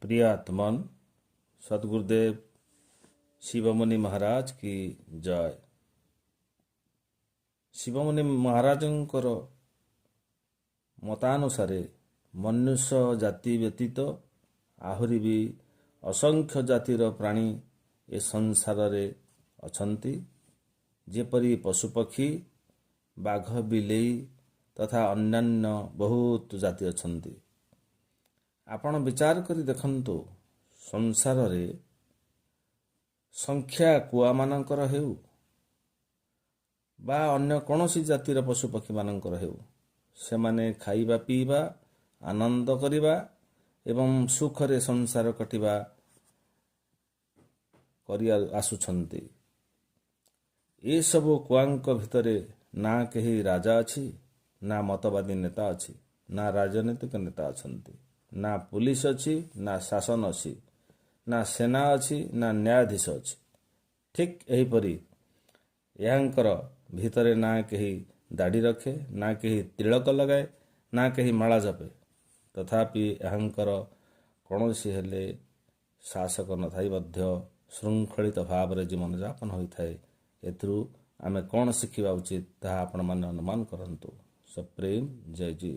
प्रिय आत्मन सद्गुरुदेव शिवमुनि महाराज की जय। शिवमुनि महाराजंकर मतानुसारे मनुष्य जाति व्यतीत आहुरी भी असंख्य जातिर प्राणी ए संसार रे अछंती, जेपरी पशुपक्षी बाघ बिलेई तथा अन्यान्य बहुत जाति अछंती। आपण विचार करी देखंतु, संसार रे संख्या कुआ मानकर हेउ बा अन्य कौनसी जातिर पशुपक्षी मानकर हेउ, सेमाने खाइबा पीबा आनंद करिबा एवं सुखरे संसार कटिबा करि आसुछंती। ए सबु कुआंक भितरे ना केही राजा अछि, ना मतवादी नेता अछि, ना राजनीतिक नेता अछंती, ना पुलिस अछि, ना शासन अछि, ना सेना अछि, ना न्यायाधीश अछि। ठीक एहीपरि यांकर भितरे ना केही दाढ़ी रखे, ना केही तिलक लगाए, ना केही माला जपे, तथापि यांकर कौनसी हेले शासक नथाई मध्य श्रृंखलित भाव रे जीवन यापन होइथाए। एथुरु आमे कौन शिखिबा उचित ताहा आपण माने अनुमान करंतु। सप्रेम जय जी।